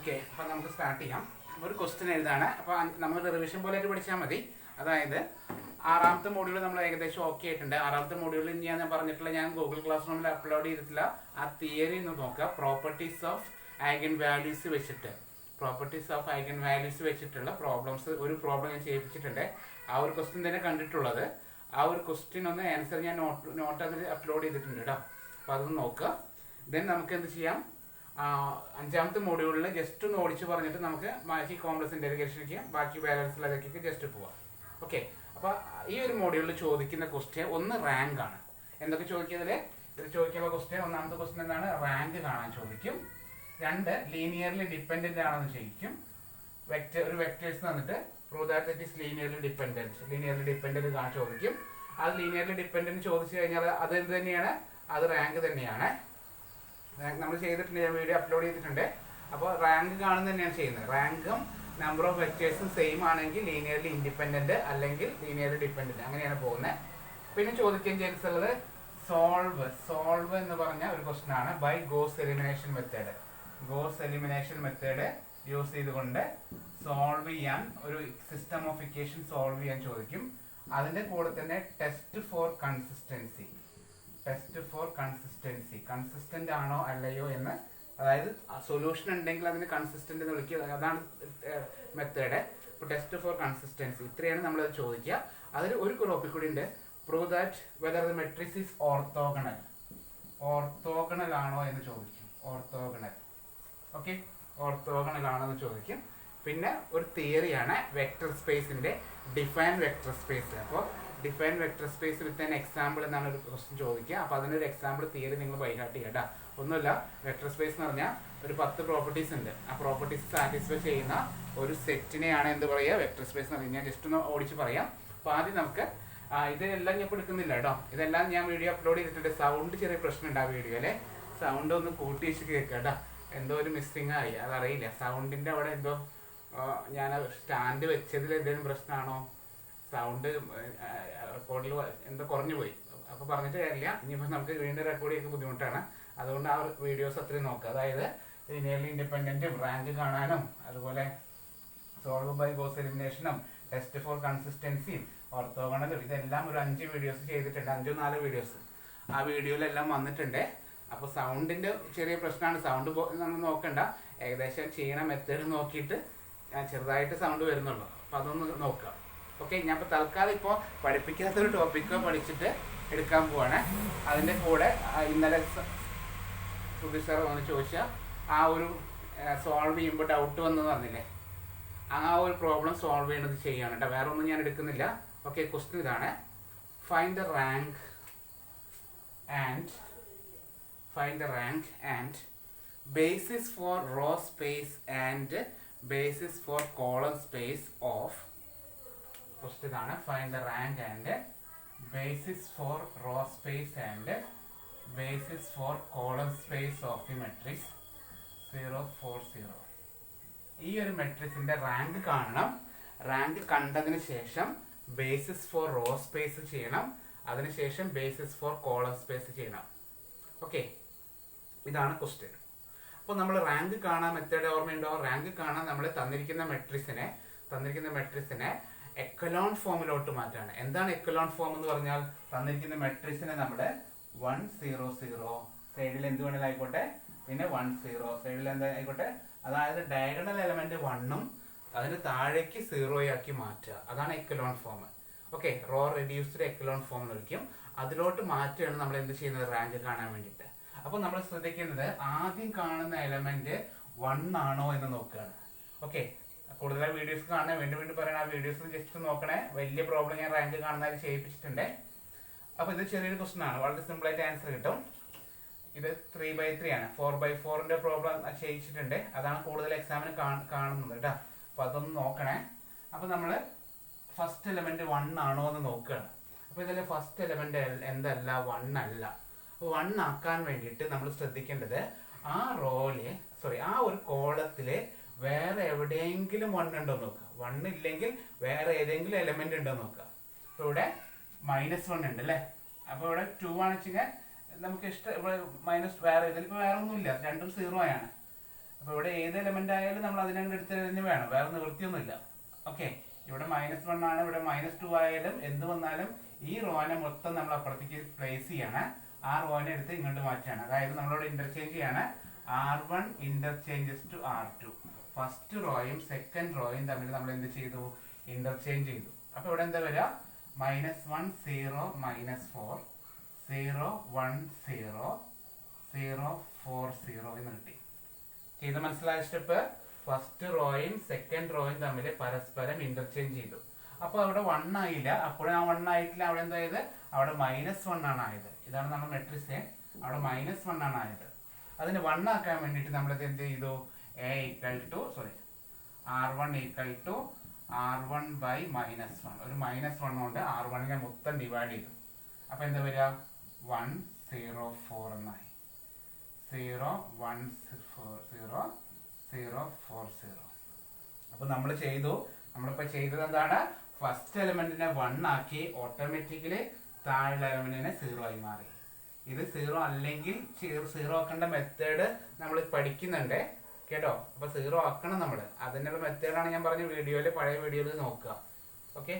Okay, അപ്പോൾ നമുക്ക് start ചെയ്യാം. ഒരു ക്വസ്റ്റ്യൻ എഴുതാണ്. അപ്പോൾ നമ്മൾ റിവിഷൻ പോലെയായിട്ട് പഠിച്ചാൽ മതി. അതായത് ആറാമത്തെ മോഡ്യൂൾ നമ്മൾ ഏകദേശം ഓക്കെ ആയിട്ടുണ്ട്. ആറാമത്തെ മോഡ്യൂളിൽ ഞാൻ പറഞ്ഞിട്ടുള്ള ഞാൻ ഗൂഗിൾ ക്ലാസ് റൂമിൽ അപ്ലോഡ് ചെയ്തിട്ടില്ല ആ തിയറി ഒന്ന് നോക്കുക. പ്രോപ്പർട്ടീസ് ഓഫ് ഐഗൻ വാല്യൂസ് വെച്ചിട്ട് വെച്ചിട്ടുള്ള പ്രോബ്ലംസ്, ഒരു പ്രോബ്ലം ഞാൻ ചെയ്യിപ്പിച്ചിട്ടുണ്ട്. ആ ഒരു ക്വസ്റ്റ്യൻ തന്നെ കണ്ടിട്ടുള്ളത്. ആ ഒരു ക്വസ്റ്റ്യൻ ഒന്ന് ആൻസർ ഞാൻ നോട്ട് അതിൽ അപ്ലോഡ് ചെയ്തിട്ടുണ്ട് കേട്ടോ. അപ്പോൾ അതൊന്ന് നോക്കുക. ദെൻ നമുക്ക് എന്ത് ചെയ്യാം, അഞ്ചാമത്തെ മോഡ്യൂളിൽ ജസ്റ്റ് ഒന്ന് ഓടിച്ച് പറഞ്ഞിട്ട് നമുക്ക് ബാക്കി കോംപ്ലക്സ് ഇന്റഗ്രേഷനിലേക്ക് ബാക്കി ബാലൻസിലതൊക്കെ ജസ്റ്റ് പോവാം. ഓക്കെ, അപ്പോൾ ഈ ഒരു മോഡ്യൂളിൽ ചോദിക്കുന്ന ക്വസ്റ്റ്യൻ ഒന്ന് റാങ്ക് ആണ്. എന്തൊക്കെ ചോദിക്കുന്നതിൽ ഇത് ചോദിക്കാനുള്ള ക്വസ്റ്റ്യൻ, ഒന്നാമത്തെ ക്വസ്റ്റ്യൻ എന്താണ്, റാങ്ക് കാണാൻ ചോദിക്കും. രണ്ട്, ലീനിയർലി ഡിപ്പെൻഡന്റ് ആണെന്ന് ചോദിക്കും. ഒരു വെക്ടേഴ്സ് തന്നിട്ട് prove that it is linearly dependent കാണാൻ ചോദിക്കും. അത് ലീനിയർലി ഡിപ്പെൻഡന്റ് ചോദിച്ചു കഴിഞ്ഞാൽ അത് എന്ത് തന്നെയാണ്, അത് റാങ്ക് തന്നെയാണ്. നമ്മൾ ചെയ്തിട്ടുണ്ട്, ഞാൻ വീഡിയോ അപ്ലോഡ് ചെയ്തിട്ടുണ്ട്. അപ്പോൾ റാങ്ക് കാണുന്നത് തന്നെയാണ് ചെയ്യുന്നത്. റാങ്കും നമ്പർ ഓഫ് വെക്ടേഴ്സും സെയിം ആണെങ്കിൽ ലീനിയർലി ഇൻഡിപെൻഡന്റ് അല്ലെങ്കിൽ ലീനിയർലി ഡിപ്പെൻഡന്റ്, അങ്ങനെയാണ് പോകുന്നത്. പിന്നെ ചോദിക്കുകയും ചെയ്തിട്ടുള്ളത് സോൾവ് എന്ന് പറഞ്ഞ ഒരു ക്വസ്റ്റ്യൻ ആണ്. By Gauss elimination method use ചെയ്തുകൊണ്ട് സോൾവ് ചെയ്യാൻ, ഒരു സിസ്റ്റം ഓഫ് ഇക്വേഷൻ സോൾവ് ചെയ്യാൻ ചോദിക്കും. അതിന്റെ കൂടെ തന്നെ ടെസ്റ്റ് ഫോർ കൺസിസ്റ്റന്റ് ആണോ അല്ലയോ എന്ന്, അതായത് സൊല്യൂഷൻ ഉണ്ടെങ്കിൽ അതിന് കൺസിസ്റ്റന്റ് എന്ന് വിളിക്കുക. അതാണ് മെത്തേഡ്. ഇപ്പോൾ ടെസ്റ്റ് ഫോർ കൺസിസ്റ്റൻസി, ഇത്രയാണ് നമ്മളത് ചോദിക്കുക. അതിൽ ഒരു ടോപ്പിക് കൂടി ഉണ്ട്, prove that whether the matrix is orthogonal ആണോ എന്ന് ചോദിക്കും. ഓർത്തോഗണൽ ആണോ എന്ന് ചോദിക്കും. പിന്നെ ഒരു തിയറിയാണ് വെക്ടർ സ്പേസിന്റെ ഡിഫൈൻ വെക്ടർ സ്പേസ്. അപ്പോൾ define vector space with an example എന്നാണ് ഒരു ക്വസ്റ്റ്യൻ ചോദിക്കുക. അപ്പോൾ അതിനൊരു എക്സാമ്പിൾ തിയറി നിങ്ങൾ ബൈഹാർട്ട് ചെയ്യുക കേട്ടോ. ഒന്നുമില്ല, വെക്ടർ സ്പേസ് എന്ന് പറഞ്ഞാൽ ഒരു 10 പ്രോപ്പർട്ടീസ് ഉണ്ട്. ആ പ്രോപ്പർട്ടീസ് സാറ്റിസ്ഫൈ ചെയ്യുന്ന ഒരു സെറ്റിനെയാണ് എന്ത് പറയുക, വെക്ടർ സ്പേസ് എന്ന് പറഞ്ഞാൽ. ഞാൻ ജസ്റ്റ് ഒന്ന് ഓടിച്ച് പറയാം. അപ്പോൾ ആദ്യം നമുക്ക് ഇതെല്ലാം ഞാൻ എടുക്കുന്നില്ല കേട്ടോ, ഇതെല്ലാം ഞാൻ വീഡിയോ അപ്ലോഡ് ചെയ്തിട്ടുണ്ട്. സൗണ്ട് ചെറിയ പ്രശ്നമുണ്ട് ആ വീഡിയോയിലെ. സൗണ്ട് ഒന്ന് കൂട്ടി വെച്ച് കേൾക്കുക കേട്ടോ. എന്തോ ഒരു മിസ്സിങ് ആയി, അതറിയില്ല. സൗണ്ടിന്റെ അവിടെ എന്തോ ഞാൻ സ്റ്റാൻഡ് വെച്ചതിൽ എന്തെങ്കിലും പ്രശ്നമാണോ, സൗണ്ട് റെക്കോർഡിൽ എന്തോ കുറഞ്ഞു പോയി. അപ്പോൾ പറഞ്ഞിട്ട് കാര്യമില്ല. ഇനിയിപ്പോൾ നമുക്ക് വീണ്ടും റെക്കോർഡ് ചെയ്യാൻ ബുദ്ധിമുട്ടാണ്. അതുകൊണ്ട് ആ വീഡിയോസ് അത്രയും നോക്കുക. അതായത് ലീനിയർലി ഇൻഡിപെൻഡന്റും റാങ്ക് കാണാനും അതുപോലെ സോൾവ് ബൈ ഗോസ് എലിമിനേഷനും ടെസ്റ്റ് ഫോർ കൺസിസ്റ്റൻസിയും ഓർത്തോഗണലും, ഇതെല്ലാം ഒരു 5 വീഡിയോസ് ചെയ്തിട്ടുണ്ട്. 5-4 വീഡിയോസ് ആ വീഡിയോയിലെല്ലാം വന്നിട്ടുണ്ട്. അപ്പോൾ സൗണ്ടിന്റെ ചെറിയ പ്രശ്നമാണ്. സൗണ്ട് നമ്മൾ നോക്കണ്ട, ഏകദേശം ചെയ്യണ മെത്തേഡ് നോക്കിയിട്ട് ചെറുതായിട്ട് സൗണ്ട് വരുന്നുള്ളൂ. അപ്പോൾ അതൊന്ന് നോക്കുക. ഓക്കെ, ഞാൻ ഇപ്പോൾ തൽക്കാലം ഇപ്പോൾ പഠിപ്പിക്കാത്തൊരു ടോപ്പിക്കോ പഠിച്ചിട്ട് എടുക്കാൻ പോവാണ്. അതിൻ്റെ കൂടെ ഇന്നലെ സുധീർ സാർ വന്ന് ചോദിച്ചാൽ ആ ഒരു സോൾവ് ചെയ്യുമ്പോൾ ഡൗട്ട് വന്നെന്ന് പറഞ്ഞില്ലേ, ആ ഒരു പ്രോബ്ലം സോൾവ് ചെയ്യണത് ചെയ്യാണ് കേട്ടോ. വേറെ ഒന്നും ഞാൻ എടുക്കുന്നില്ല. ഓക്കെ, ക്വസ്റ്റ്യൻ ഇതാണ്, find the rank and basis for row space and basis for column space of, first ഇതാണ്, find the rank and basis for row space and basis for column space of the matrix 0 4 0. ഈ ഒരു മെട്രിക്സിന്റെ rank കാണണം. Rank കണ്ടതിന് ശേഷം basis for row space ചെയ്യണം, അതിനുശേഷം basis for column space ചെയ്യണം. ഓക്കെ, ഇതാണ് ക്വസ്റ്റ്യൻ. അപ്പോൾ നമ്മൾ റാങ്ക് കാണാൻ മെത്തേഡ് ഓർമ്മയുണ്ടോ? റാങ്ക് കാണാൻ നമ്മൾ തന്നിരിക്കുന്ന മെട്രിക്സിനെ എക്കലോൺ ഫോമിലോട്ട് മാറ്റാണ്. എന്താണ് എക്കലോൺ ഫോം എന്ന് പറഞ്ഞാൽ, തന്നിരിക്കുന്ന മെട്രിക്സിനെ നമ്മുടെ 1 0 0 സൈഡിൽ എന്ത് വേണമെങ്കിലും ആയിക്കോട്ടെ, പിന്നെ 1 0 സൈഡിൽ എന്താ ആയിക്കോട്ടെ, അതായത് ഡയഗണൽ എലമെന്റ് 1ഉം അതിന് താഴേക്ക് 0 ആക്കി മാറ്റുക. അതാണ് echelon form. Okay, row reduced echelon form എന്ന് വിളിക്കും. അതിലോട്ട് മാറ്റുകയാണ് നമ്മൾ എന്ത് ചെയ്യുന്നത്, റാങ്ക് കാണാൻ വേണ്ടിയിട്ട്. അപ്പോൾ നമ്മൾ ശ്രദ്ധിക്കേണ്ടത് ആദ്യം കാണുന്ന എലമെന്റ് 1 ആണോ എന്ന് നോക്കുകയാണ്. ഓക്കെ, കൂടുതൽ വീഡിയോസ് കാണാൻ വീണ്ടും പറയണം. ആ വീഡിയോസ് ജസ്റ്റ് നോക്കണേ. വലിയ പ്രോബ്ലം ഞാൻ റാങ്ക് കാണുന്നതായി ചെയ്യിപ്പിച്ചിട്ടുണ്ട്. അപ്പോൾ ഇത് ചെറിയൊരു ക്വസ്റ്റൻ ആണ്, വളരെ സിമ്പിൾ ആയിട്ട് ആൻസർ കിട്ടും. ഇത് 3/3 ആണ്. 4/4ന്റെ പ്രോബ്ലം ചെയ്യിച്ചിട്ടുണ്ട്. അതാണ് കൂടുതൽ എക്സാമിന് കാണുന്നത് കേട്ടോ. അപ്പോൾ അതൊന്ന് നോക്കണേ. അപ്പോൾ നമ്മൾ ഫസ്റ്റ് എലമെന്റ് 1 ആണോ എന്ന് നോക്കുകയാണ്. അപ്പോൾ ഇതിൽ ഫസ്റ്റ് എലമെന്റ് എന്തല്ല, 1 അല്ല. 1 ആക്കാൻ വേണ്ടിയിട്ട് നമ്മൾ ശ്രദ്ധിക്കേണ്ടത് ആ ഒരു കോളത്തില് വേറെ എവിടെയെങ്കിലും 1 ഉണ്ടോ നോക്കുക. 1 ഇല്ലെങ്കിൽ വേറെ ഏതെങ്കിലും എലമെന്റ് ഉണ്ടോ നോക്കുക. അപ്പോൾ ഇവിടെ -1 ഉണ്ട് അല്ലേ. അപ്പോൾ ഇവിടെ 2 ആണ് വെച്ചാൽ നമുക്ക് ഇഷ്ടം, ഇവിടെ മൈനസ് വേറെ ഇതിലിപ്പോൾ വേറെ ഒന്നുമില്ല, രണ്ടും 0 ആണ്. അപ്പോൾ ഇവിടെ ഏത് എലമെന്റ് ആയാലും നമ്മൾ അതിനങ്ങ് എടുത്ത് തന്നെ വേണം, വേറെ നിവൃത്തിയൊന്നുമില്ല. ഓക്കെ, ഇവിടെ -1 ആണ്, ഇവിടെ -2 ആയാലും എന്ത് വന്നാലും ഈ റോനെ മൊത്തം നമ്മൾ അപ്പുറത്തേക്ക് പ്ലേസ് ചെയ്യാണ്, ആ റോനെ എടുത്ത് ഇങ്ങോട്ട് മാറ്റുകയാണ്. അതായത് നമ്മളിവിടെ ഇന്റർചേഞ്ച് ചെയ്യാണ്. R1 interchanges to R2. First റോയും സെക്കൻഡ് റോയും തമ്മിൽ നമ്മൾ എന്ത് ചെയ്തു? ഇന്റർചേഞ്ച് ചെയ്തു. അപ്പൊ ഇവിടെ എന്താ വരിക? -1 0 -4 0 1 0 0 4 0 എന്ന് കിട്ടി. ചെയ്ത് മനസ്സിലായ സ്റ്റെപ്പ്? ഫസ്റ്റ് റോയും സെക്കൻഡ് റോയും തമ്മിൽ പരസ്പരം ഇന്റർചേഞ്ച് ചെയ്തു. അപ്പൊ അവിടെ 1 ആയില്ല, അപ്പോഴും ആ 1 ആയിട്ടില്ല. അവിടെ എന്തായത്? അവിടെ -1 ആണ് ആയത്. ഇതാണ് നമ്മുടെ മെട്രിക്സ്. അവിടെ -1 ആണ് ആയത്. അതിന് 1 ആക്കാൻ വേണ്ടിയിട്ട് നമ്മളിത് എന്ത് ചെയ്തു? R1 = R1 by -1. ഒരു -1 കൊണ്ട് R1നെ മൊത്തം ഡിവൈഡ് ചെയ്തു. അപ്പൊ എന്താ വരിക? 1 0 4 എന്നായി. 0 1 0 0 4 0. അപ്പൊ നമ്മൾ ചെയ്തു. നമ്മളിപ്പോ ചെയ്തത് എന്താണ്? ഫസ്റ്റ് എലമെന്റിനെ 1 ആക്കി ഓട്ടോമാറ്റിക്കലി താഴെ എലമെന്റിനെ 0 ആയി മാറി. ഇത് 0 അല്ലെങ്കിൽ 0 ആക്കേണ്ട മെത്തേഡ് നമ്മൾ പഠിക്കുന്നുണ്ട് കേട്ടോ. അപ്പൊ 0 ആക്കണം നമ്മൾ. അതിനുള്ള മെത്തേഡാണ് ഞാൻ പറഞ്ഞ വീഡിയോയില്, പഴയ വീഡിയോയിൽ നോക്കുക. ഓക്കെ,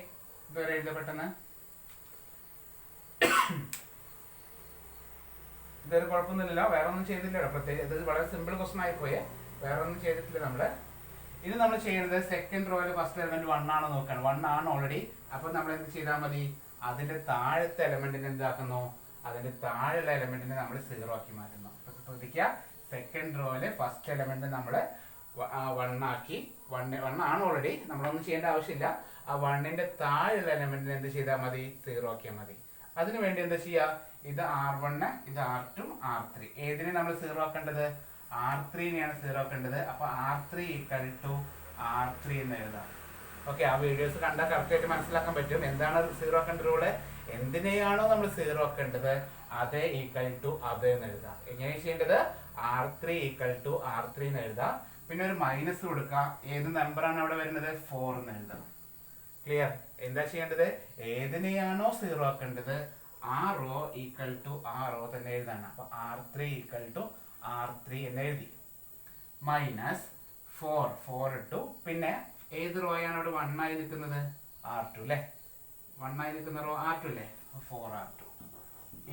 ഇതുവരെ എഴുത പെട്ടെന്ന്. ഇതൊരു കുഴപ്പമൊന്നുമില്ലല്ലോ, വേറെ ഒന്നും ചെയ്തില്ലല്ലോ പ്രത്യേകിച്ച്. ഇത് വളരെ സിമ്പിൾ ക്വസ്റ്റൻ ആയിപ്പോയേ, വേറെ ഒന്നും ചെയ്തിട്ടില്ല നമ്മള്. ഇത് നമ്മൾ ചെയ്യുന്നത് സെക്കൻഡ് റോയിൽ ഫസ്റ്റ് എലമെന്റ് 1 ആണോ നോക്കണം. 1 ആണ് ഓൾറെഡി. അപ്പൊ നമ്മൾ എന്ത് ചെയ്താൽ മതി? അതിന്റെ താഴത്തെ എലമെന്റിനെ എന്താക്കുന്നു? അതിന്റെ താഴെയുള്ള എലമെന്റിനെ നമ്മൾ 0 ആക്കി മാറ്റുന്നു. ശ്രദ്ധിക്കുക, സെക്കൻഡ് റോയില് ഫസ്റ്റ് എലമെന്റ് നമ്മൾ 1 ആക്കി. 1 ആണ് ഓൾറെഡി, നമ്മളൊന്നും ചെയ്യേണ്ട ആവശ്യമില്ല. ആ 1ന്റെ താഴെയുള്ള എലമെന്റിനെ എന്ത് ചെയ്താൽ മതി? 0 ആക്കിയാൽ മതി. അതിനു വേണ്ടി എന്താ ചെയ്യാ? ഇത് R1, ഇത് R2, R3. ഏതിനെ നമ്മൾ 0 ആക്കേണ്ടത്? R3നെയാണ് 0 ആക്കേണ്ടത്. അപ്പൊ R3 = R3 എന്ന് എഴുതാം. ഓക്കെ, ആ വീഡിയോസ് കണ്ടാൽ കറക്റ്റ് ആയിട്ട് മനസ്സിലാക്കാൻ പറ്റും എന്താണ് 0 ആക്കേണ്ട റൂള്. എന്തിനെയാണോ നമ്മൾ 0 ആക്കേണ്ടത് അതേ = അതേ എന്ന് എഴുതാം. എങ്ങനെയാണ് ചെയ്യേണ്ടത്? R3 = R3 എന്ന് എഴുതാം. പിന്നെ ഒരു മൈനസ് കൊടുക്കാം. ഏത് നമ്പറാണ് അവിടെ വരുന്നത്? 4 എന്ന് എഴുതാം. ക്ലിയർ? എന്താ ചെയ്യേണ്ടത്? ഏതിനെയാണോ 0 ആക്കേണ്ടത് ആ റോ = ആ റോ തന്നെ എഴുതാണ്. അപ്പൊ R3 = R3 എന്ന് എഴുതി. -4 ഇട്ടു. പിന്നെ ഏത് റോയാണ് അവിടെ 1 ആയി നിൽക്കുന്നത്? R2 അല്ലേ? 1 ആയി നിൽക്കുന്ന റോ R2 അല്ലേ? 4R2.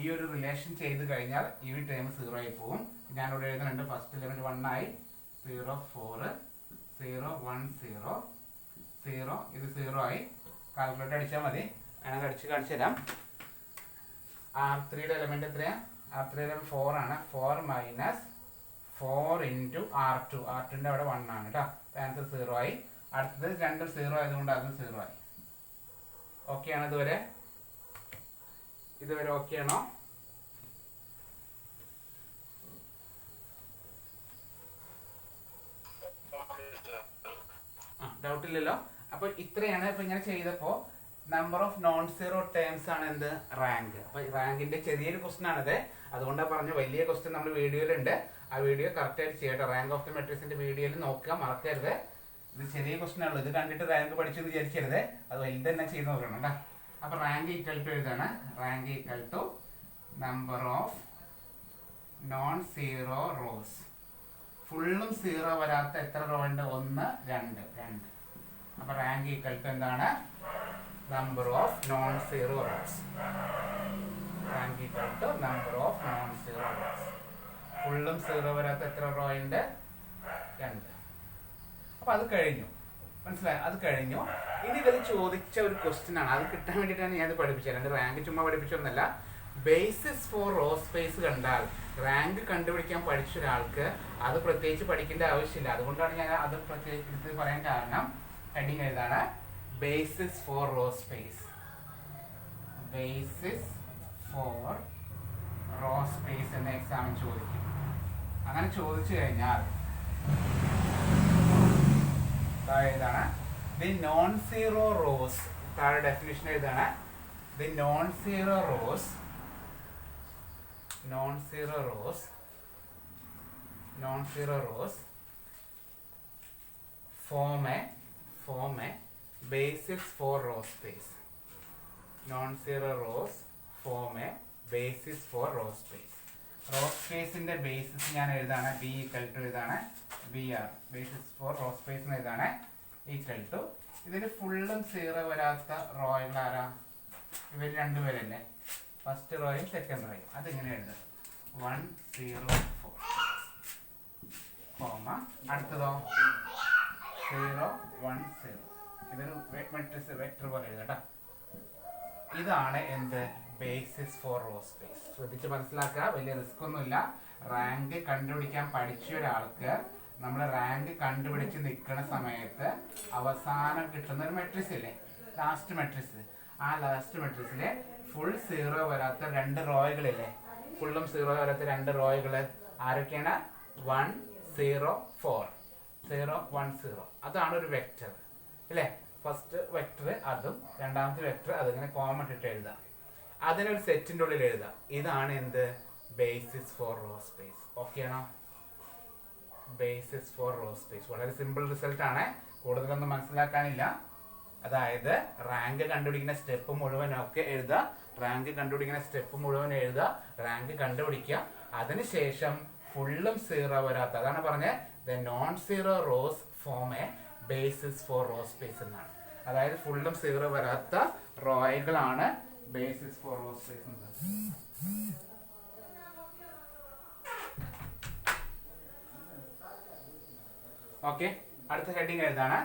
ഈ ഒരു റിലേഷൻ ചെയ്ത് കഴിഞ്ഞാൽ ഈ ടൈം 0 ആയി പോകും. ഞാനിവിടെ എഴുതുന്നുണ്ട്. ഫസ്റ്റ് എലമെന്റ് 1 ആയി. 0 4 0 1 0 0. ഇത് 0 ആയി. കാൽക്കുലേറ്റർ അടിച്ചാൽ മതി. ഞാനത് അടിച്ച് കാണിച്ചു തരാം. R3യുടെ എലമെന്റ് എത്രയാ? R3 എലമെന്റ് 4 ആണ്. 4 - 4 × R2. R2ന്റെ അവിടെ 1 ആണ് കേട്ടോ. ആൻസർ 0 ആയി. അടുത്തത് രണ്ടും 0 ആയതുകൊണ്ട് അതും 0 ആയി. ഓക്കെ ആണ് ഇതുവരെ? ഇതുവരെ ഓക്കെ ആണോ? ഡൗട്ട് ഇല്ലല്ലോ. അപ്പൊ ഇത്രയാണ്. ഇപ്പൊ ഇങ്ങനെ ചെയ്തപ്പോ number of non zero terms ആണ് എന്ത്? റാങ്ക്. അപ്പൊ റാങ്കിന്റെ ചെറിയൊരു ക്വസ്റ്റൻ ആണത്. അതുകൊണ്ടാണ് പറഞ്ഞു വലിയ ക്വസ്റ്റൻ നമ്മുടെ വീഡിയോയിലുണ്ട്. ആ വീഡിയോ കറക്റ്റ് ആയിട്ട് ചെയ്യട്ടെ. റാങ്ക് ഓഫ് ദി മെട്രിക്സിന്റെ വീഡിയോയിൽ നോക്കുക, മറക്കരുത്. ഇത് ചെറിയ ക്വസ്റ്റൻ ഉള്ളൂ. ഇത് കണ്ടിട്ട് റാങ്ക് പഠിച്ചു വിചാരിക്കരുത്. അത് വലുത് തന്നെ ചെയ്ത് നോക്കണം കേട്ടോ. അപ്പൊ റാങ്ക് = എഴുതാണ്. Rank = number of non zero rows. ഫുള്ളും 0 വരാത്ത എത്ര റോ ഉണ്ട്? 1 2 2. അപ്പൊ റാങ്ക് = എന്താണ്? Number of non zero rose. Rank = number of non zero rows. ഫുള്ളും 0 വരാത്ത എത്ര റോ ഉണ്ട്? 2. അപ്പൊ അത് കഴിഞ്ഞു. മനസ്സിലായി? അത് കഴിഞ്ഞു. ഇനി ഇത് ചോദിച്ച ഒരു ക്വസ്റ്റ്യൻ ആണ്. അത് കിട്ടാൻ വേണ്ടിയിട്ടാണ് ഞാൻ ഇത് പഠിപ്പിച്ചത്. എൻ്റെ റാങ്ക് ചുമ്മാ പഠിപ്പിച്ചൊന്നല്ല. ബേസിസ് ഫോർ റോ സ്പേസ് കണ്ടാൽ റാങ്ക് കണ്ടുപിടിക്കാൻ പഠിച്ച ഒരാൾക്ക് അത് പ്രത്യേകിച്ച് പഠിക്കേണ്ട ആവശ്യമില്ല. അതുകൊണ്ടാണ് ഞാൻ അത് പ്രത്യേകിച്ച് പറയാൻ കാരണം. ഹെഡിങ് ഏതാണ്? Basis for row space. Basis for row space എന്ന എക്സാമിന് ചോദിക്കും. അങ്ങനെ ചോദിച്ചു കഴിഞ്ഞാൽ ഏതാണ്? The non zero rows. താഴെ ഡെഫിനിഷൻ ഏതാണ്? The non zero rows form a basis for row space. Non-zero rows form a basis for row space. Row സ്പേസിന്റെ ബേസിസ് ഞാൻ എഴുതാണ് ബി ഈക്വൽ ടു ഇതാണ് B R. Basis for row space എഴുതാണ് equal to ഇതിൽ ഫുള്ളും zero വരാത്ത റോകൾ ആരാ? ഇവർ രണ്ടുപേരല്ലേ, ഫസ്റ്റ് റോയും സെക്കൻഡ് റോയും. അതിങ്ങനെ എഴുതാം 1 0 4 കോമ അടുത്തതോ 0 1 0. ഇതൊരു മെട്രിക്സ് വെക്ടർ പോലെ എഴുതാം. ഇതാണ് എന്ത്? Basis for row space. ശ്രദ്ധിച്ച് മനസ്സിലാക്കുക, വലിയ റിസ്ക് ഒന്നുമില്ല. റാങ്ക് കണ്ടുപിടിക്കാൻ പഠിച്ച ഒരാൾക്ക് നമ്മൾ റാങ്ക് കണ്ടുപിടിച്ച് നിൽക്കുന്ന സമയത്ത് അവസാനം കിട്ടുന്ന ഒരു മെട്രിക്സ് ഇല്ലേ, ലാസ്റ്റ് മെട്രിക്സ്. ആ ലാസ്റ്റ് മെട്രിക്സിലെ ഫുൾ സീറോ വരാത്ത രണ്ട് റോയ്കളില്ലേ, ഫുള്ളും സീറോ വരാത്ത രണ്ട് റോയ്കൾ ആരൊക്കെയാണ്? 1 0 4 0 1 0. അതാണ് ഒരു വെക്ടർ അല്ലേ. ഫസ്റ്റ് വെക്ടർ അതും രണ്ടാമത്തെ വെക്ടർ അതിങ്ങനെ കോമൺ ഇട്ട് എഴുതാം. അതിനൊരു സെറ്റിന്റെ ഉള്ളിൽ എഴുതാം. ഇതാണ് എന്ത്? Basis for row space. Okay ആണോ? ബേസിസ് ഫോർ റോ സ്പേസ് വളരെ സിമ്പിൾ റിസൾട്ട് ആണ്, കൂടുതലൊന്നും മനസ്സിലാക്കാനില്ല. അതായത് റാങ്ക് കണ്ടുപിടിക്കുന്ന സ്റ്റെപ്പ് മുഴുവൻ ഒക്കെ എഴുതുക, റാങ്ക് കണ്ടുപിടിക്കുന്ന സ്റ്റെപ്പ് മുഴുവൻ എഴുതുക, റാങ്ക് കണ്ടുപിടിക്കുക. അതിനുശേഷം ഫുള്ളും സീറോ വരാത്ത, അതാണ് പറഞ്ഞത് the non zero rows form a basis for row space എന്നാണ്. അതായത് ഫുള്ളും സീറോ വരാത്ത റോയ്കളാണ് ബേസിസ് ഫോർ റോ സ്പേസ് എന്നത്. ഓക്കെ, അടുത്ത ഹെഡിങ് ഏതാണ്?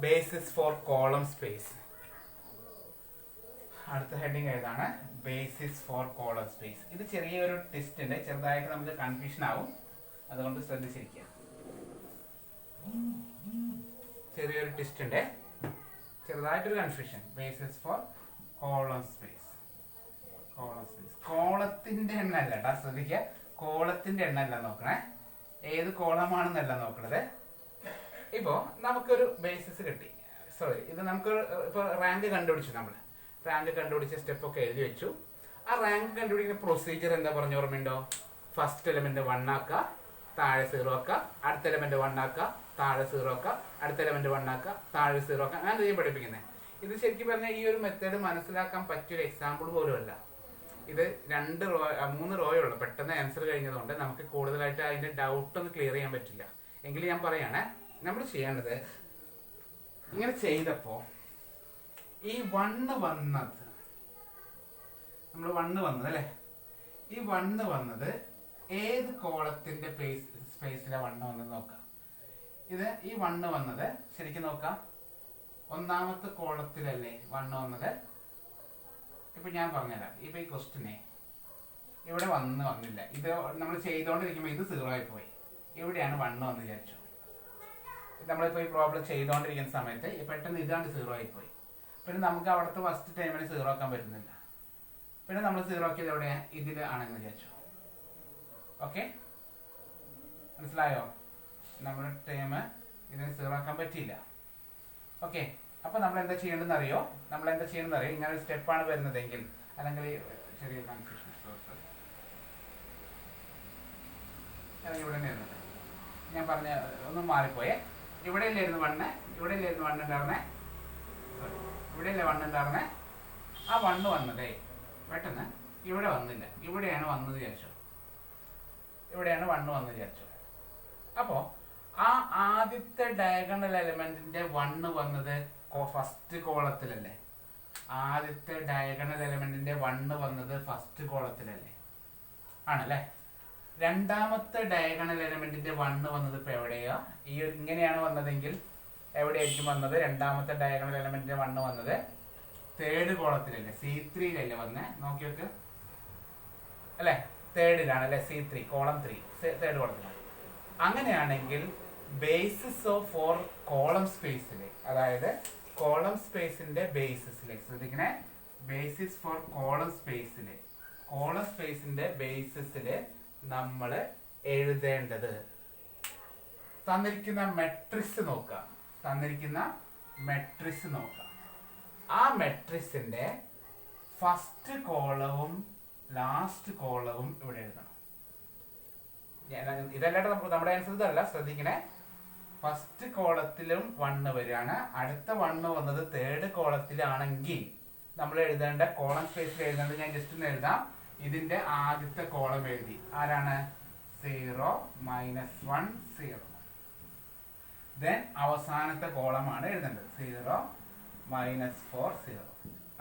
Basis for column space. അടുത്ത ഹെഡിങ് ഏതാണ്? Basis for column space. ഇത് ചെറിയൊരു ടെസ്റ്റ് ഉണ്ട്, ചെറുതായിട്ട് നമുക്ക് കൺഫ്യൂഷൻ ആവും, അതുകൊണ്ട് ശ്രദ്ധിച്ചിരിക്കുക. ചെറിയൊരു ടെസ്റ്റ് ഉണ്ട്, ചെറുതായിട്ടൊരു confusion. Basis for column space. Column space കോളത്തിന്റെ എണ്ണ അല്ല കേട്ടോ, ശ്രദ്ധിക്കുക. കോളത്തിന്റെ എണ്ണ അല്ല നോക്കണേ, ഏത് കോളമാണെന്നല്ല നോക്കണത്. ഇപ്പോ നമുക്കൊരു ബേസിസ് കിട്ടി, സോറി ഇത് നമുക്ക് ഇപ്പൊ റാങ്ക് കണ്ടുപിടിച്ചു. നമ്മൾ റാങ്ക് കണ്ടുപിടിച്ച സ്റ്റെപ്പ് ഒക്കെ എഴുതി വെച്ചു. ആ റാങ്ക് കണ്ടുപിടിക്കുന്ന പ്രൊസീജിയർ എന്താ പറഞ്ഞ ഓർമ്മയുണ്ടോ? ഫസ്റ്റ് എലിമെന്റ് 1 ആക്കുക, താഴെ 0 ആക്കുക, അടുത്ത എലിമെന്റ് 1 ആക്കുക, താഴെ 0 ആക്കുക, അടുത്ത എലിമെന്റ് 1 ആക്കുക, താഴെ 0 ആക്കുക. അങ്ങനെ ചെയ്യാൻ പഠിപ്പിക്കുന്നത്. ഇത് ശരിക്കും പറഞ്ഞാൽ ഈ ഒരു മെത്തേഡ് മനസ്സിലാക്കാൻ പറ്റിയൊരു എക്സാമ്പിൾ പോലും അല്ല. ഇത് 2 റോ 3 റോയുള്ളൂ. പെട്ടെന്ന് ആൻസർ കഴിഞ്ഞതുകൊണ്ട് നമുക്ക് കൂടുതലായിട്ട് അതിന്റെ ഡൗട്ട് ഒന്ന് ക്ലിയർ ചെയ്യാൻ പറ്റില്ല. എങ്കിലും ഞാൻ പറയാണ്, നമ്മൾ ചെയ്യേണ്ടത് ഇങ്ങനെ ചെയ്തപ്പോ ഈ 1 വന്നത്, നമ്മൾ 1 വന്നത് അല്ലെ, ഈ 1 വന്നത് ഏത് കോളത്തിന്റെ സ്പേസിലെ 1 വന്നത് നോക്കാം. ഇത് ഈ 1 വന്നത് ശരിക്കും നോക്കാം, ഒന്നാമത്തെ കോളത്തിലല്ലേ 1 വന്നത്. ഇപ്പൊ ഞാൻ പറഞ്ഞുതരാം. ഇപ്പൊ ഈ ക്വസ്റ്റിനെ ഇവിടെ വന്നില്ല, ഇത് നമ്മൾ ചെയ്തോണ്ടിരിക്കുമ്പോ ഇത് 0 ആയി പോയി. ഇവിടെയാണ് 1 വന്ന് വിചാരിച്ചു. നമ്മളിപ്പോ ഈ പ്രോബ്ലം ചെയ്തോണ്ടിരിക്കുന്ന സമയത്ത് പെട്ടെന്ന് ഇതാണ്ട് 0 ആയി പോയി. പിന്നെ നമുക്ക് അവിടുത്തെ ഫസ്റ്റ് ടൈമിന് 0 ആക്കാൻ പറ്റുന്നില്ല. പിന്നെ നമ്മൾ 0 ആക്കിയത് എവിടെ? ഇതിൽ ആണെന്ന് വിചാരിച്ചു. ഓക്കെ, മനസ്സിലായോ? നമ്മുടെ ടൈം ഇതിന് 0 ആക്കാൻ പറ്റിയില്ല. ഓക്കെ, അപ്പൊ നമ്മൾ എന്താ ചെയ്യേണ്ടതെന്ന് അറിയോ? ഇങ്ങനെ ഒരു സ്റ്റെപ്പാണ് വരുന്നതെങ്കിൽ, അല്ലെങ്കിൽ ചെറിയ കൺഫ്യൂഷൻ, ഇവിടെ നിന്നിട്ട് ഞാൻ പറഞ്ഞ ഒന്നും മാറിപ്പോയേ. ഇവിടെ ഇല്ലായിരുന്നു 1, ഇവിടെ ഇല്ലായിരുന്നു 1 ഉണ്ടായിരുന്നേ, ഇവിടെ അല്ലേ 1 ഉണ്ടായിരുന്നേ. ആ 1 വന്നതേ പെട്ടെന്ന് ഇവിടെ വന്നില്ല, ഇവിടെയാണ് വന്നത് വിചാരിച്ചു. ഇവിടെയാണ് 1 വന്ന് വിചാരിച്ചു. അപ്പോ ആ ആദ്യത്തെ ഡയഗണൽ എലമെന്റിന്റെ 1 വന്നത് ഫസ്റ്റ് കോളത്തിലല്ലേ? ആദ്യത്തെ ഡയഗണൽ എലമെന്റിന്റെ 1 വന്നത് ഫസ്റ്റ് കോളത്തിലല്ലേ? ആണല്ലേ? രണ്ടാമത്തെ ഡയഗണൽ എലമെന്റിന്റെ 1 വന്നത് ഇപ്പൊ എവിടെയാ? ഈ ഇങ്ങനെയാണ് വന്നതെങ്കിൽ എവിടെയായിരിക്കും വന്നത്? രണ്ടാമത്തെ ഡയഗണൽ എലമെന്റിന്റെ 1 വന്നത് തേർഡ് കോളത്തിലല്ലേ? C3 വന്നേ, നോക്കി നോക്ക് അല്ലെ? തേർഡിലാണ് അല്ലെ? C3 column 3 third കോളത്തിലാണ്. അങ്ങനെയാണെങ്കിൽ ബേസിസ് ഓഫ് ഫോർ കോളം സ്പേസില്, അതായത് കോളം സ്പേസിന്റെ ബേസിസില്, ശ്രദ്ധിക്കണേ, ബേസിസ് ഫോർ കോളം സ്പേസില്, കോളം സ്പേസിന്റെ ബേസിസില് നമ്മൾ എഴുതേണ്ടത് തന്നിരിക്കുന്ന മെട്രിക്സ് നോക്കാം. ആ മെട്രിക്സിന്റെ ഫസ്റ്റ് കോളവും ലാസ്റ്റ് കോളവും ഇവിടെ എഴുതണം. ഇതല്ലാണ്ട് നമ്മുടെ ആൻസർ ഇതല്ല, ശ്രദ്ധിക്കണേ. ഫസ്റ്റ് കോളത്തിലും 1 വരികയാണ്, അടുത്ത 1 വന്നത് തേർഡ് കോളത്തിലാണെങ്കിൽ നമ്മൾ എഴുതേണ്ട കോളം സ്പേസിൽ എഴുതേണ്ടത്, ഞാൻ ജസ്റ്റ് ഒന്ന് എഴുതാം. ഇതിന്റെ ആദ്യത്തെ കോളം എഴുതി. ആരാണ്? 0 -1 0. ദെൻ അവസാനത്തെ കോളമാണ് എഴുതേണ്ടത് 0 -4 0.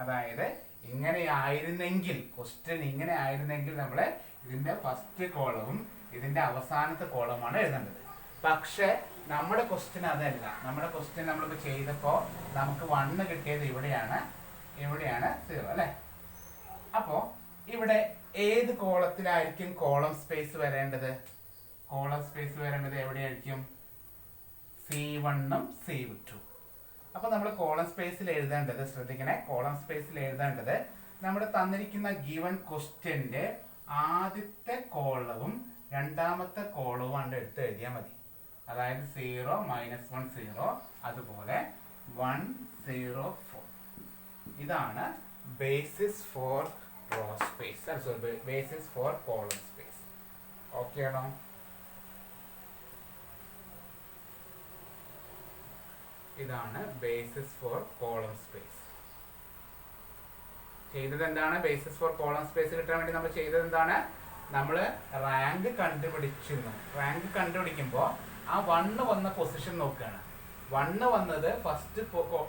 അതായത് ഇങ്ങനെയായിരുന്നെങ്കിൽ, ക്വസ്റ്റ്യൻ ഇങ്ങനെ ആയിരുന്നെങ്കിൽ നമ്മൾ ഇതിന്റെ ഫസ്റ്റ് കോളവും ഇതിന്റെ അവസാനത്തെ കോളമാണ് എഴുതേണ്ടത്. പക്ഷെ നമ്മുടെ ക്വസ്റ്റ്യൻ അതല്ല. നമ്മുടെ ക്വസ്റ്റ്യൻ നമ്മളിപ്പോൾ ചെയ്തപ്പോൾ നമുക്ക് 1 കിട്ടിയത് ഇവിടെയാണ് 0 അല്ലെ. അപ്പോ ഇവിടെ ഏത് കോളത്തിലായിരിക്കും കോളം സ്പേസ് വരേണ്ടത്? കോളം സ്പേസ് വരേണ്ടത് എവിടെയായിരിക്കും? C1 C2. അപ്പൊ നമ്മൾ കോളം സ്പേസിൽ എഴുതേണ്ടത്, ശ്രദ്ധിക്കണേ, കോളം സ്പേസിൽ എഴുതേണ്ടത് നമ്മുടെ തന്നിരിക്കുന്ന ഗിവൺ ക്വസ്റ്റ്യന്റെ ആദ്യത്തെ കോളവും രണ്ടാമത്തെ കോളവും ആണ് എടുത്ത് എഴുതിയാൽ മതി. അതായത് 0 -1 0, അതുപോലെ 1 0 4. ഇതാണ് basis for row space, sorry, basis for column space. Okay ആണോ? ഇതാണ് ബേസിസ് ഫോർ കോളം സ്പേസ്. ചെയ്തത് എന്താണ്? ബേസിസ് ഫോർ കോളം സ്പേസ് കിട്ടാൻ വേണ്ടി നമ്മൾ ചെയ്തത് എന്താണ്? നമ്മൾ റാങ്ക് കണ്ടുപിടിച്ചിരുന്നു. റാങ്ക് കണ്ടുപിടിക്കുമ്പോൾ ആ 1 വന്ന പൊസിഷൻ നോക്കുകയാണ്. 1 വന്നത് ഫസ്റ്റ്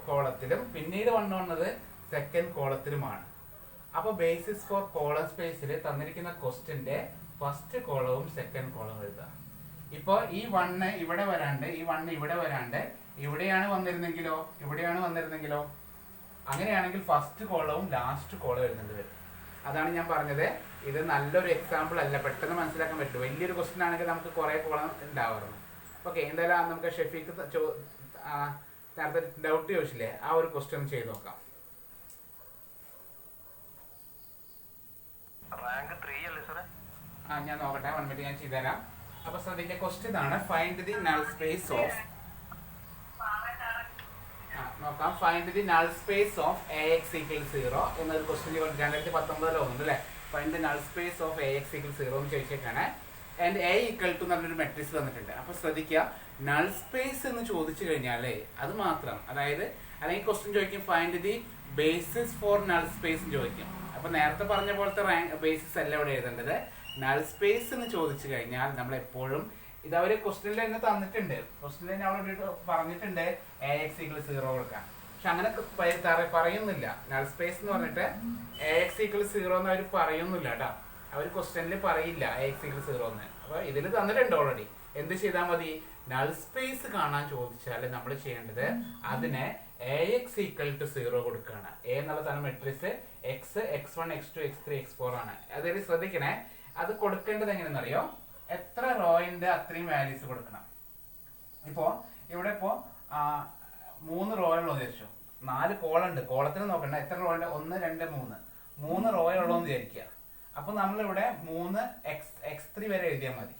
കോളത്തിലും പിന്നീട് 1 വന്നത് സെക്കൻഡ് കോളത്തിലുമാണ്. അപ്പോൾ ബേസിസ് ഫോർ കോളം സ്പേസിൽ തന്നിരിക്കുന്ന ക്വസ്റ്റ്യന്റെ ഫസ്റ്റ് കോളവും സെക്കൻഡ് കോളവും എഴുതുക. ഇപ്പോൾ ഈ 1 ഇവിടെ വരാണ്ട്, ഈ 1 ഇവിടെ വരാണ്ട് ഇവിടെയാണ് വന്നിരുന്നെങ്കിലോ അങ്ങനെയാണെങ്കിൽ ഫസ്റ്റ് കോളവും ലാസ്റ്റ് കോളവും എഴുതേണ്ടി വരും. അതാണ് ഞാൻ പറഞ്ഞത്. ഇത് നല്ലൊരു എക്സാമ്പിൾ അല്ല, പെട്ടെന്ന് മനസ്സിലാക്കാൻ പറ്റും. വലിയൊരു ക്വസ്റ്റ്യൻ ആണെങ്കിൽ നമുക്ക് കുറെ കോളം ഉണ്ടാവാറുണ്ട്. ഓക്കെ, എന്തായാലും നമുക്ക് ഷെഫീക്ക് നേരത്തെ ഡൗട്ട് ചോദിച്ചില്ലേ, ആ ഒരു ക്വസ്റ്റ്യൻ ചെയ്ത് നോക്കാം. ഞാൻ നോക്കട്ടെ, 1 മിനിറ്റ് ഞാൻ ചെയ്തുതരാം. അപ്പൊ ശ്രദ്ധിക്കുക, ക്വസ്റ്റ്യൻ ആണ് find the null space of, നോക്കാം, find the null space of AX = 0 എന്നൊരു ക്വസ്റ്റ്യൻ 2019 ഉണ്ട് അല്ലേ. Find the null space of AX = 0 എന്ന് ചോദിച്ചേക്കാണ്. ആൻഡ് A = എന്ന് പറഞ്ഞൊരു മെട്രിക്സ് തന്നിട്ടുണ്ട്. അപ്പൊ ശ്രദ്ധിക്കുക, നൾ സ്പേസ് എന്ന് ചോദിച്ചു കഴിഞ്ഞാലേ അത് മാത്രം, അതായത് അല്ലെങ്കിൽ ക്വസ്റ്റ്യൻ ചോദിക്കും find the basis for null space ചോദിക്കും. അപ്പൊ നേരത്തെ പറഞ്ഞ പോലത്തെ റാങ്ക് ബേസിസ് അല്ല ഇവിടെ എഴുതേണ്ടത്. നൾ സ്പേസ് എന്ന് ചോദിച്ചു കഴിഞ്ഞാൽ നമ്മൾ എപ്പോഴും ഇത് അവര് ക്വസ്റ്റ്യനിൽ തന്നെ തന്നിട്ടുണ്ട്. ക്വസ്റ്റ്യനിൽ അവിടെ പറഞ്ഞിട്ടുണ്ട് AX = 0 കൊടുക്കാൻ. പക്ഷെ അങ്ങനെ പറയുന്നില്ല. നൾ സ്പേസ് എന്ന് പറഞ്ഞിട്ട് AX = 0 എന്ന് അവർ പറയുന്നില്ല കേട്ടോ. അവർ ക്വസ്റ്റ്യനിൽ പറയില്ല AX = 0 എന്ന്. അപ്പൊ ഇതിൽ തന്നിട്ടുണ്ട് ഓൾറെഡി. എന്ത് ചെയ്താൽ മതി? നൾ സ്പേസ് കാണാൻ ചോദിച്ചാൽ നമ്മൾ ചെയ്യേണ്ടത് അതിനെ AX = 0 കൊടുക്കുകയാണ്. A എന്നുള്ള matrix X, X1, X2, X3, X4 ആണ്. അതായത് ശ്രദ്ധിക്കണേ, അത് കൊടുക്കേണ്ടത് എങ്ങനെയെന്നറിയോ? എത്ര റോയിന്റെ അത്രയും വാല്യൂസ് കൊടുക്കണം. ഇപ്പോ ഇവിടെ 3 റോയുള്ളൂ വിചാരിച്ചു, 4 കോളുണ്ട്. കോളത്തിന് നോക്കണ്ട എത്ര റോ ഉണ്ട്, 1 2 3 റോയുള്ളൂന്ന് വിചാരിക്കുക. അപ്പൊ നമ്മളിവിടെ 3 X3 വരെ എഴുതിയാൽ മതി.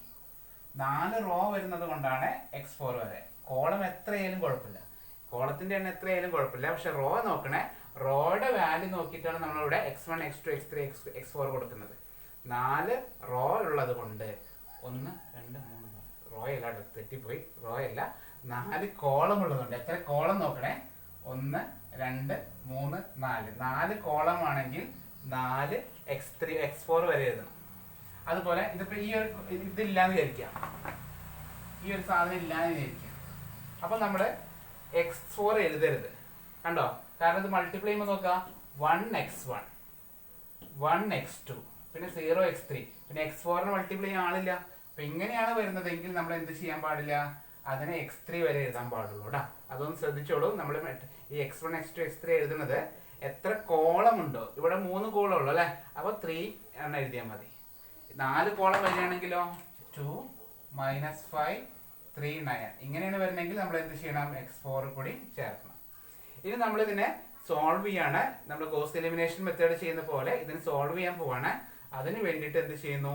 4 റോ വരുന്നത് കൊണ്ടാണ് X4 വരെ. കോളം എത്രയായാലും കുഴപ്പമില്ല, കോളത്തിന്റെ എണ്ണം എത്രയായാലും കുഴപ്പമില്ല. പക്ഷെ റോ നോക്കണേ, റോയുടെ വാല്യൂ നോക്കിയിട്ടാണ് നമ്മളിവിടെ X1, X2, X3, X4 കൊടുക്കുന്നത്. 4 റോ ഉള്ളത് കൊണ്ട് 1 2 3 റോയല്ല, തെറ്റിപ്പോയി, റോയല്ല, 4 കോളം ഉള്ളതുകൊണ്ട്. എത്ര കോളം നോക്കണേ, 1 2 3 4 4 കോളം ആണെങ്കിൽ 4 X3 X4 വരെ എഴുതണം. അതുപോലെ ഇതിപ്പോ ഈ ഒരു ഇതില്ലാന്ന് വിചാരിക്കാം, ഈ ഒരു സാധനം ഇല്ലാന്ന് വിചാരിക്കാം. അപ്പൊ നമ്മള് X4 എഴുതരുത്, കണ്ടോ? കാരണം ഇത് മൾട്ടിപ്ലൈ ചെയ്യുമ്പോൾ നോക്കാം, 1x1 1x2 പിന്നെ 0x3 പിന്നെ X4 മൾട്ടിപ്ലൈ ചെയ്യാൻ ആളില്ല. അപ്പൊ ഇങ്ങനെയാണ് വരുന്നതെങ്കിൽ നമ്മൾ എന്ത് ചെയ്യാൻ പാടില്ല, അതിനെ X3 വരെ എഴുതാൻ പാടുള്ളൂ കേട്ടോ. അതൊന്ന് ശ്രദ്ധിച്ചോളൂ. നമ്മൾ ഈ X1 X2 X3 എഴുതുന്നത് എത്ര കോളം ഉണ്ടോ, ഇവിടെ 3 കോളം ഉള്ളു അല്ലെ, അപ്പൊ 3 എണ്ണം എഴുതിയാൽ മതി. 4 കോളം വരികയാണെങ്കിലോ 2 - 5 3 9 ഇങ്ങനെയാണ് വരുന്നെങ്കിൽ നമ്മൾ എന്ത് ചെയ്യണം, X4 കൂടി ചേർക്കണം. ഇനി നമ്മൾ ഇതിനെ സോൾവ് ചെയ്യാണ്. നമ്മൾ ഗോസ് എലിമിനേഷൻ മെത്തേഡ് ചെയ്യുന്ന പോലെ ഇതിന് സോൾവ് ചെയ്യാൻ പോവാണ്. അതിന് വേണ്ടിയിട്ട് എന്ത് ചെയ്യുന്നു,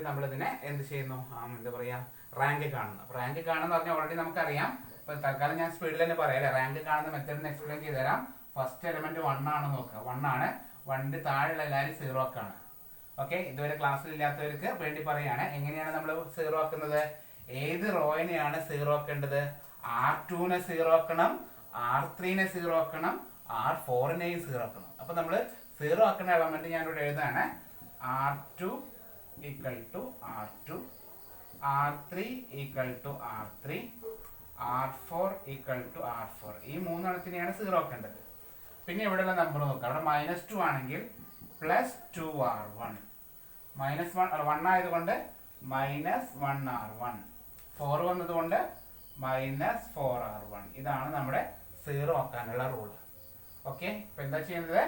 നമ്മളിതിനെ എന്ത് ചെയ്യുന്നു, എന്താ പറയാ, റാങ്ക് കാണുന്നു. റാങ്ക് കാണുന്ന പറഞ്ഞാൽ ഓൾറെഡി നമുക്കറിയാം. ഇപ്പൊ തൽക്കാലം ഞാൻ സ്പീഡിൽ തന്നെ പറയാം. റാങ്ക് കാണുന്ന മെത്തേഡിന് എക്സ്പ്ലെയിൻ ചെയ്ത് തരാം. ഫസ്റ്റ് എലമെന്റ് 1 ആണ് നോക്കുക, 1 ആണ്. 1ന്റെ താഴെയുള്ള എല്ലാവരും 0 ആക്കാണ്. ഓക്കെ, ഇതുവരെ ക്ലാസ്സിൽ ഇല്ലാത്തവർക്ക് വേണ്ടി പറയാണ് എങ്ങനെയാണ് നമ്മൾ 0 ആക്കുന്നത്. ഏത് റോയിനെയാണ് 0 ആക്കേണ്ടത്? R2നെ 0 ആക്കണം, R3നെ 0 ആക്കണം, R4നെയും 0 ആക്കണം. അപ്പൊ നമ്മള് സീറോ ആക്കുന്ന എലമെന്റ് ഞാൻ ഇവിടെ എഴുതാണ് R2 equal to R2, R3 equal to R3, R4 equal to R4. ഈ മൂന്നെണ്ണത്തിനെയാണ് സീറോ ആക്കേണ്ടത്. പിന്നെ ഇവിടെയുള്ള നമ്പർ നോക്കാം. അവിടെ -2 ആണെങ്കിൽ +2R1, -1 ആയതുകൊണ്ട് -1R1, 4 വന്നതുകൊണ്ട് -4R1. ഇതാണ് നമ്മുടെ സീറോ ആക്കാനുള്ള റൂൾ. ഓക്കെ, ഇപ്പൊ എന്താ ചെയ്യുന്നത്?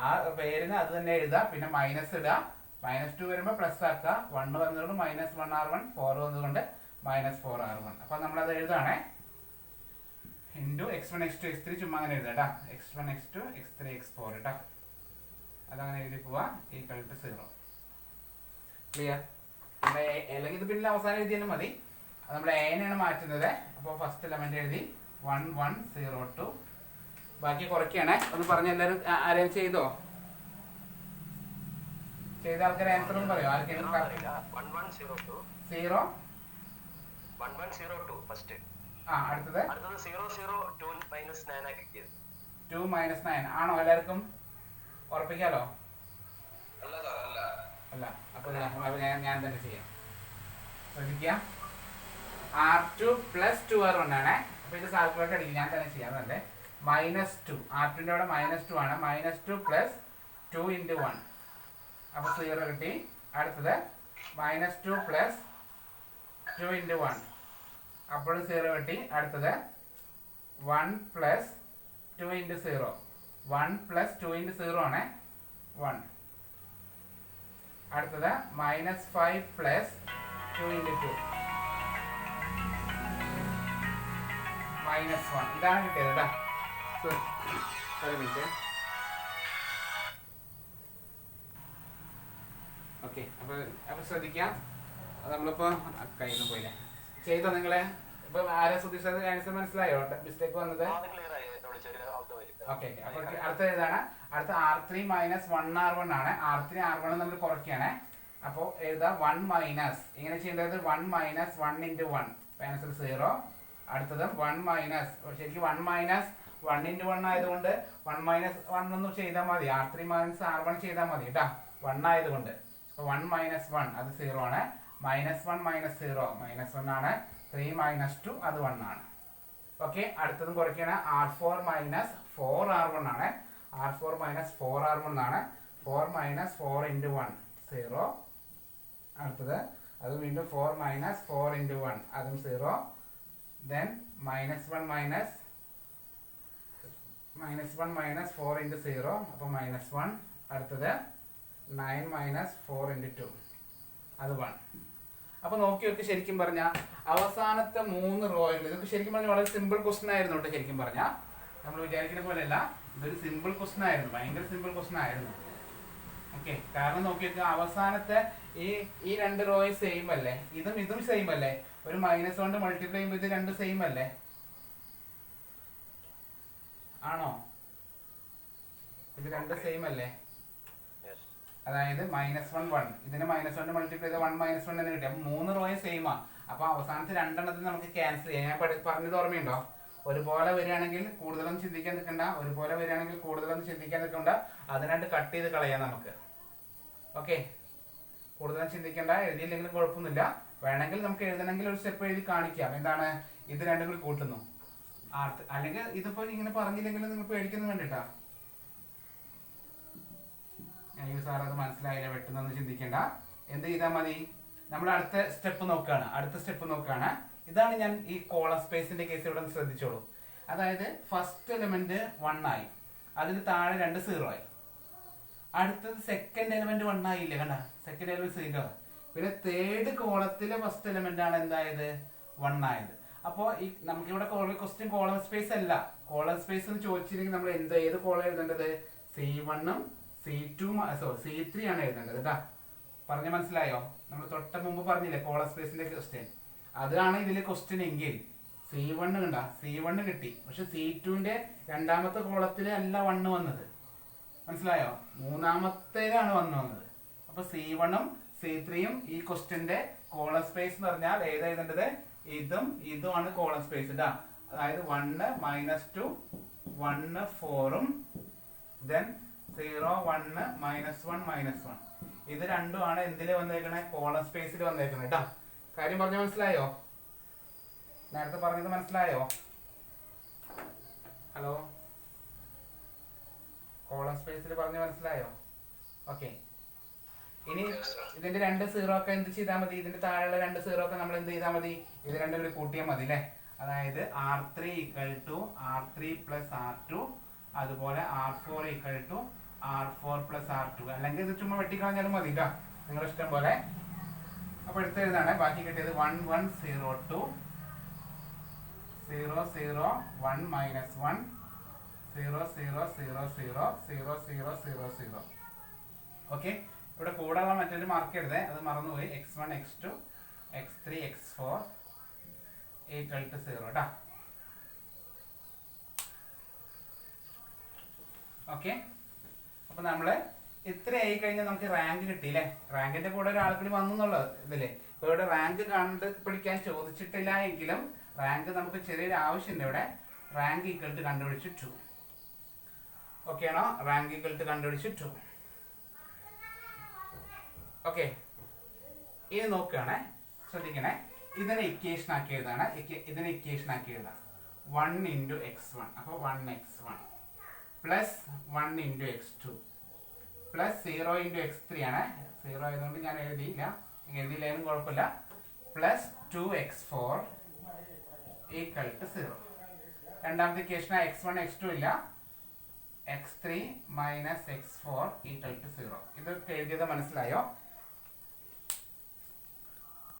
ആ പേരിന് അത് തന്നെ എഴുതാം, പിന്നെ മൈനസ് ഇടുക. -2 വരുമ്പോൾ പ്ലസ് ആക്കുക. 1 വന്നതുകൊണ്ട് -1R1, 4 വന്നതുകൊണ്ട് -4R1. അപ്പൊ നമ്മളത് എഴുതാണേ ഇൻറ്റു x1 x2 x3 ചുമ്മാ അങ്ങനെ എഴുതാം കേട്ടോ. x1 x2 x3 x4 കേട്ടോ. അതങ്ങനെ എഴുതി പോവാ ഈക്വൽ ടു 0. ക്ലിയർ? അല്ലെങ്കിൽ ഇത് പിന്നെ അവസാനം എഴുതിയാലും മതി. നമ്മൾ എനെയാണ് മാറ്റുന്നത്. അപ്പോൾ ഫസ്റ്റ് എലമെന്റ് എഴുതി 1 1 0 2. ബാക്കി കുറയ്ക്കുകയാണേ. ഒന്ന് പറഞ്ഞ എല്ലാവരും ആരെയും ചെയ്തോ? ചെയ്ത ആൾക്കാർ ആൻസർ ഒന്ന് പറയോ? ആർക്കെങ്കിലും 0 1102 ഫസ്റ്റ്. അടുത്തത് 002 -9 ആക്കി. 2 -9 ആണോ? എല്ലാവർക്കും ഉറപ്പിക്കാലോ? അല്ല. അപ്പൊ ഞാൻ തന്നെ ചെയ്യാം. ശ്രദ്ധിക്കാം. R2 + 2R1 ആണ്. അപ്പൊ ഇത് കാൽക്കുലേറ്റ് അടിക്കും. ഞാൻ തന്നെ ചെയ്യാം. അതല്ലേ -2. R2ന്റെ അവിടെ -2 ആണ്. -2 + 2 × 1. അപ്പൊ 0 കിട്ടി. അടുത്തത് -2 + 2 × 1. അപ്പോഴും 0 കിട്ടി. അടുത്തത് 1 + 2 × 0. 1 + 2 × 0 ആണ് 1. അടുത്തത് -5 + 2 × 2 -1. ഇതാണ് കിട്ടിയത് കേട്ടോ. ഒരു മിനിറ്റ്. ഓക്കെ, അപ്പൊ ശ്രദ്ധിക്കാം. നമ്മളിപ്പോ കയ്യിൽ നിന്ന് പോയില്ലേ? ചെയ്തോ നിങ്ങളെ? ഇപ്പൊ ആരെ ശ്രദ്ധിച്ചത്? ആൻസർ മനസ്സിലായോ? മിസ്റ്റേക്ക് വന്നത്? ഓക്കെ. അപ്പൊ അടുത്ത ഏതാണ്? അടുത്ത R3 - 1R1 ആണ്. R3 R1 നമ്മൾ കുറയ്ക്കുകയാണ്. അപ്പൊ എഴുതാം 1 - ഇങ്ങനെ ചെയ്യേണ്ടത് 1 - 1 × 1. ആൻസർ 0. അടുത്തത് 1 - ശരിക്കും 1 - 1 × 1 ആയതുകൊണ്ട് 1 - 1 ഒന്നും ചെയ്താൽ മതി. R3 - R1 ചെയ്താൽ മതി കേട്ടാ, 1 ആയതുകൊണ്ട്. അപ്പൊ 1 - 1 അത് 0 ആണ്. -1 - 0 -1 ആണ്. 3 - 2 അത് 1 ആണ്. ഓക്കെ, അടുത്തതും കുറയ്ക്കുകയാണ്. R4 - 4R1 ആണ്. R4 - 4R1 ആണ്. 4 - 4 × 1 0. അടുത്തത് അത് വീണ്ടും 4 - 4 × 1 അതും 0. then -1 - 4 × 0 അപ്പോൾ -1. അടുത്തത് 9 - 4 × 2 അത് 1. അപ്പൊ നോക്കി നോക്കി ശരിക്കും പറഞ്ഞാൽ അവസാനത്തെ 3 റോയുണ്ട്. ഇതൊക്കെ ശരിക്കും പറഞ്ഞാൽ വളരെ സിമ്പിൾ ക്വസ്റ്റൻ ആയിരുന്നു കേട്ടോ. ശരിക്കും പറഞ്ഞാൽ നമ്മൾ വിചാരിക്കുന്ന പോലെയല്ല, ഇതൊരു സിമ്പിൾ ക്വസ്റ്റൻ ആയിരുന്നു. ഭയങ്കര സിമ്പിൾ ക്വസ്റ്റൻ ആയിരുന്നു. ഓക്കെ, കാരണം നോക്കി നോക്കുക, അവസാനത്തെ ഈ 2 റോയും സെയിം അല്ലേ? ഇതും സെയിം അല്ലേ? ഒരു -1 കൊണ്ട് മൾട്ടിപ്ലൈ ചെയ്യുമ്പോൾ ഇത് 2 സെയിം അല്ലേ? ആണോ? ഇത് 2 സെയിം അല്ലേ? അതായത് -1 1 ഇതിന് -1 മൾട്ടിപ്ലൈ ചെയ്ത് 1 - 1 തന്നെ കിട്ടി. അപ്പൊ 3 റോയും സെയിമാ. അപ്പൊ അവസാനത്തെ 2 എണ്ണത്തിൽ നമുക്ക് ക്യാൻസൽ ചെയ്യാം. ഞാൻ പറഞ്ഞത് ഓർമ്മയുണ്ടോ? ഒരുപോലെ വരികയാണെങ്കിൽ കൂടുതലൊന്നും ചിന്തിക്കാൻ നിൽക്കണ്ട. ഒരുപോലെ വരികയാണെങ്കിൽ കൂടുതലൊന്നും ചിന്തിക്കാൻ നിൽക്കണ്ട. അതിനായിട്ട് കട്ട് ചെയ്ത് കളയാം നമുക്ക്. ഓക്കെ, കൂടുതലും ചിന്തിക്കേണ്ട. എഴുതിയില്ലെങ്കിലും കുഴപ്പമൊന്നുമില്ല. വേണമെങ്കിൽ നമുക്ക് എഴുതണമെങ്കിൽ ഒരു സ്റ്റെപ്പ് എഴുതി കാണിക്കാം. എന്താണ്? ഇത് 2 കൂടി കൂട്ടുന്നു. അല്ലെങ്കിൽ ഇതിപ്പോ ഇങ്ങനെ പറഞ്ഞില്ലെങ്കിലും നിങ്ങൾ പേടിക്കുന്നു വേണ്ടിട്ടാ. അയ്യോ സാർ അത് മനസ്സിലായില്ല, വെട്ടുന്നൊന്നും ചിന്തിക്കേണ്ട. എന്ത് ചെയ്താൽ മതി? നമ്മൾ അടുത്ത സ്റ്റെപ്പ് നോക്കുകയാണ്. ഇതാണ് ഞാൻ ഈ കോളം സ്പേസിന്റെ കേസ് ഇവിടെ ശ്രദ്ധിച്ചോളൂ. അതായത് ഫസ്റ്റ് എലിമെന്റ് 1 ആയി, അതിന് താഴെ 2 0 ആയി. അടുത്തത് സെക്കൻഡ് എലിമെന്റ് 1 ആയില്ലേ? കണ്ട, സെക്കൻഡ് എലിമെന്റ് 0. പിന്നെ തേർഡ് കോളത്തിലെ ഫസ്റ്റ് എലിമെന്റ് ആണ് എന്തായത്? 1 ആയത്. അപ്പോൾ ഈ നമുക്കിവിടെ ക്വസ്റ്റ്യൻ കോളം സ്പേസ് അല്ല. കോളം സ്പേസ് എന്ന് ചോദിച്ചില്ലെങ്കിൽ നമ്മൾ ഏത് കോളം എഴുതേണ്ടത്? C1 C2 C3 ആണ് എഴുതേണ്ടത് കേട്ടാ. പറഞ്ഞ മനസ്സിലായോ? നമ്മൾ തൊട്ട മുമ്പ് പറഞ്ഞില്ലേ കോളം സ്പേസിന്റെ ക്വസ്റ്റ്യൻ, അതാണ് ഇതിലെ ക്വസ്റ്റ്യൻ എങ്കിൽ C1 കണ്ട, C1 കിട്ടി. പക്ഷെ C2ന്റെ രണ്ടാമത്തെ കോളത്തില് അല്ല 1 വന്നത്. മനസ്സിലായോ? മൂന്നാമത്തേലാണ് 1 വന്നത്. അപ്പൊ C1 C3 ഈ ക്വസ്റ്റ്യന്റെ കോളം സ്പേസ് എന്ന് പറഞ്ഞാൽ ഏതാ എഴുതേണ്ടത്? ഇതുമാണ് കോളം സ്പേസ് ഇതാ. അതായത് 1 - 2 1 4 then 0 1 -1 -1. ഇത് രണ്ടുമാണ് എന്തിൽ വന്നേക്കണേ? കോളം സ്പേസിൽ വന്നേക്കുന്നത് കേട്ടോ. കാര്യം പറഞ്ഞ മനസ്സിലായോ? നേരത്തെ പറഞ്ഞത് മനസ്സിലായോ? ഹലോ, കോളം സ്പേസിൽ പറഞ്ഞ് മനസ്സിലായോ? ഓക്കെ. ഇനി ഇതിന്റെ 2 സീറോ ഒക്കെ എന്ത് ചെയ്താൽ മതി? ഇതിന്റെ താഴെയുള്ള 2 സീറോ ഒക്കെ നമ്മൾ എന്ത് ചെയ്താൽ മതി? ഇത് രണ്ടും കൂടി കൂട്ടിയാൽ മതി അല്ലേ? അതായത് R3 = R3 + R2, അതുപോലെ R4 = R4 + R2. അല്ലെങ്കിൽ ഇത് ചുമ്മാ വെട്ടിക്കളഞ്ഞാലും മതി കേട്ടോ, നിങ്ങളുടെ ഇഷ്ടം പോലെ. അപ്പോൾ എടുത്ത് എഴുതാണ്. ബാക്കി കിട്ടിയത് 1 1 0 2 0 0 1 -1 0 0 0 0 0 0 0 0. ഓക്കെ. ഇവിടെ കൂടെയുള്ള മറ്റൊരു മാർക്ക് എഴുതേ, അത് മറന്നുപോയി. x1 x2 x3 x4 = 0 കേട്ടോ. ഓക്കെ. അപ്പൊ നമ്മള് ഇത്ര ആയി കഴിഞ്ഞാൽ നമുക്ക് റാങ്ക് കിട്ടിയില്ലേ? റാങ്കിന്റെ കൂടെ ഒരാൾക്കൂടി വന്നു എന്നുള്ളത് ഇതില്ലേ. ഇപ്പൊ ഇവിടെ റാങ്ക് കണ്ട് പിടിക്കാൻ ചോദിച്ചിട്ടില്ല എങ്കിലും റാങ്ക് നമുക്ക് ചെറിയൊരു ആവശ്യമുണ്ട് ഇവിടെ. റാങ്ക് = കണ്ടുപിടിച്ചു 2. ഓക്കെ ആണോ? റാങ്ക് = കണ്ടുപിടിച്ചു 2. ഓക്കെ. ഇനി നോക്കുകയാണേ, ശ്രദ്ധിക്കണേ. ഇതിനെ ഇക്വേഷൻ ആക്കി എഴുതാണ്. ഇതിനെ ഇക്വേഷൻ ആക്കി എഴുതാം. 1 × x1, അപ്പോൾ 1x1 plus 1 × x2 plus 0 × x3 ആണ്. 0 ആയതുകൊണ്ട് ഞാൻ എഴുതിയില്ല, എഴുതിയില്ലായാലും കുഴപ്പമില്ല. Plus 2x4 = 0. രണ്ടാമത്തെ ഇക്വേഷൻ x1 x2 ഇല്ല, x3 - x4 = 0. ഇതൊക്കെ എഴുതിയത് മനസ്സിലായോ?